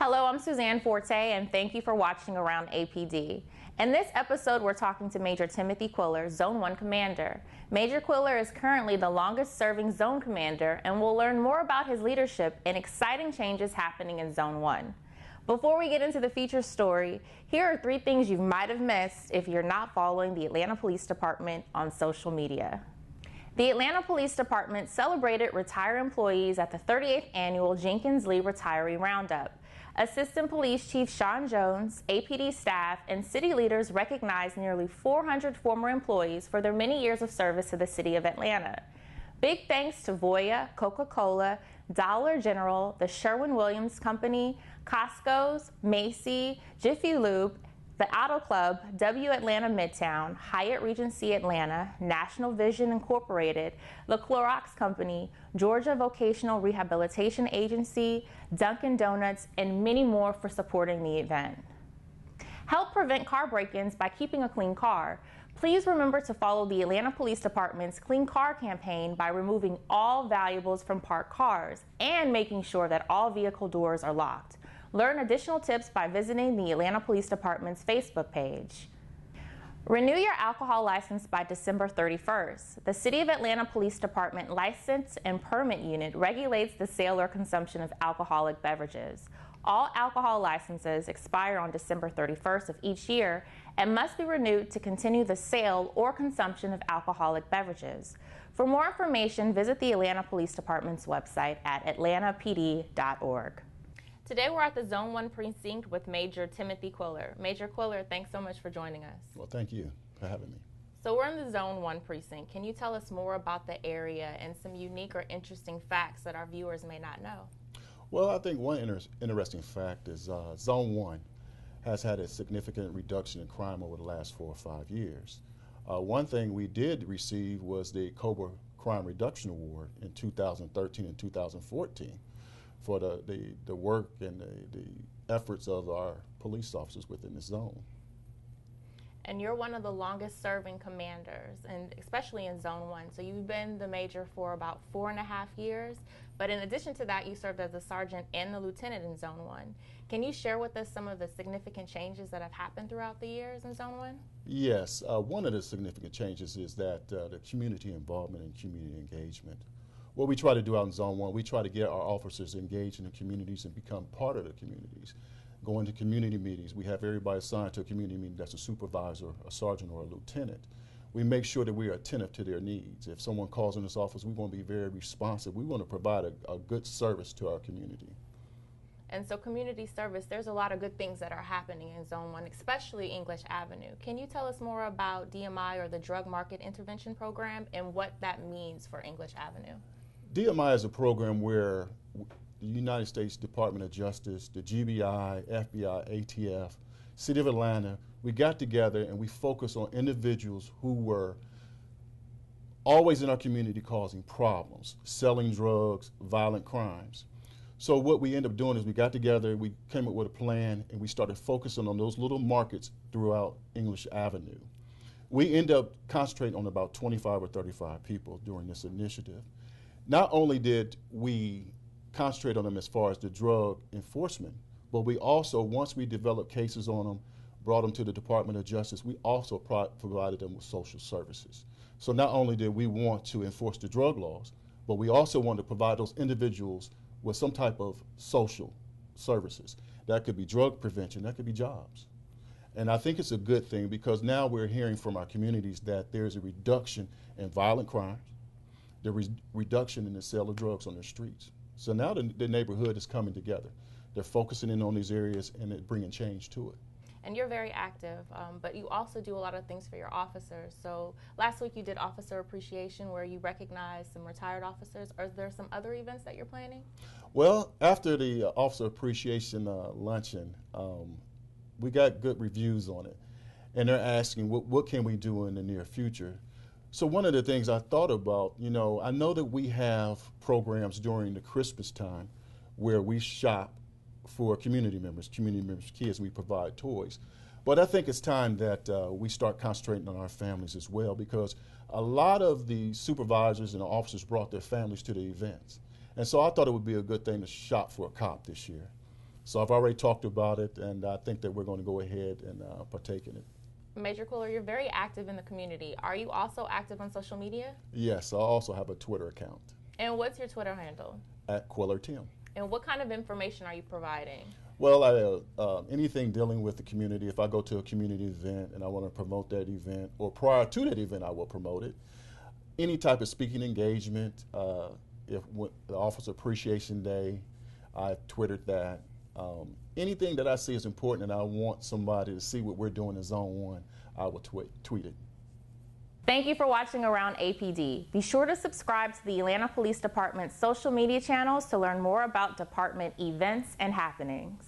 Hello, I'm Suzanne Forte, and thank you for watching Around APD. In this episode, we're talking to Major Tim Quiller, Zone 1 Commander. Major Quiller is currently the longest-serving Zone Commander, and we'll learn more about his leadership and exciting changes happening in Zone 1. Before we get into the feature story, here are 3 things you might have missed if you're not following the Atlanta Police Department on social media. The Atlanta Police Department celebrated retired employees at the 38th annual Jenkins Retiree Roundup. Assistant Police Chief Sean Jones, APD staff, and city leaders recognized nearly 400 former employees for their many years of service to the city of Atlanta. Big thanks to Voya, Coca-Cola, Dollar General, the Sherwin-Williams Company, Costco's, Macy, Jiffy Lube, the Auto Club, W Atlanta Midtown, Hyatt Regency Atlanta, National Vision Incorporated, the Clorox Company, Georgia Vocational Rehabilitation Agency, Dunkin' Donuts, and many more for supporting the event. Help prevent car break-ins by keeping a clean car. Please remember to follow the Atlanta Police Department's Clean Car campaign by removing all valuables from parked cars and making sure that all vehicle doors are locked. Learn additional tips by visiting the Atlanta Police Department's Facebook page. Renew your alcohol license by December 31st. The City of Atlanta Police Department License and Permit Unit regulates the sale or consumption of alcoholic beverages. All alcohol licenses expire on December 31st of each year and must be renewed to continue the sale or consumption of alcoholic beverages. For more information, visit the Atlanta Police Department's website at AroundAPD.org. Today we're at the Zone 1 precinct with Major Tim Quiller. Major Quiller, thanks so much for joining us. Well, thank you for having me. So we're in the Zone 1 precinct. Can you tell us more about the area and some unique or interesting facts that our viewers may not know? Well, I think one interesting fact is Zone 1 has had a significant reduction in crime over the last 4 or 5 years. One thing we did receive was the COBRA Crime Reduction Award in 2013 and 2014. For the work and the efforts of our police officers within the zone. And you're one of the longest serving commanders, and especially in Zone 1. So you've been the major for about 4.5 years, but in addition to that, you served as a sergeant and the lieutenant in Zone 1. Can you share with us some of the significant changes that have happened throughout the years in Zone 1? Yes, one of the significant changes is that the community involvement and community engagement. What we try to do out in Zone 1, we try to get our officers engaged in the communities and become part of the communities. Going to community meetings, we have everybody assigned to a community meeting that's a supervisor, a sergeant, or a lieutenant. We make sure that we are attentive to their needs. If someone calls in this office, we want to be very responsive. We want to provide a good service to our community. And so community service, there's a lot of good things that are happening in Zone 1, especially English Avenue. Can you tell us more about DMI, or the Drug Market Intervention Program, and what that means for English Avenue? DMI is a program where the United States Department of Justice, the GBI, FBI, ATF, City of Atlanta, we got together and we focused on individuals who were always in our community causing problems, selling drugs, violent crimes. So what we ended up doing is we got together, we came up with a plan, and we started focusing on those little markets throughout English Avenue. We ended up concentrating on about 25 or 35 people during this initiative. Not only did we concentrate on them as far as the drug enforcement, but we also, once we developed cases on them, brought them to the Department of Justice, we also provided them with social services. So not only did we want to enforce the drug laws, but we also wanted to provide those individuals with some type of social services. That could be drug prevention, that could be jobs. And I think it's a good thing because now we're hearing from our communities that there's a reduction in violent crimes, the reduction in the sale of drugs on the streets. So now the neighborhood is coming together. They're focusing in on these areas and they're bringing change to it. And you're very active, but you also do a lot of things for your officers. So last week you did Officer Appreciation where you recognized some retired officers. Are there some other events that you're planning? Well, after the Officer Appreciation luncheon, we got good reviews on it. And they're asking, what can we do in the near future? So one of the things I thought about, I know that we have programs during the Christmas time where we shop for community members' kids, we provide toys. But I think it's time that we start concentrating on our families as well, because a lot of the supervisors and the officers brought their families to the events. And so I thought it would be a good thing to shop for a cop this year. So I've already talked about it, and I think that we're going to go ahead and partake in it. Major Quiller, you're very active in the community. Are you also active on social media? Yes, I also have a Twitter account. And what's your Twitter handle? @QuillerTim. And what kind of information are you providing? Well, anything dealing with the community. If I go to a community event and I want to promote that event, or prior to that event, I will promote it. Any type of speaking engagement, if the Officer Appreciation Day, I've Twittered that. Anything that I see is important and I want somebody to see what we're doing in Zone 1, I will tweet it. Thank you for watching Around APD. Be sure to subscribe to the Atlanta Police Department's social media channels to learn more about department events and happenings.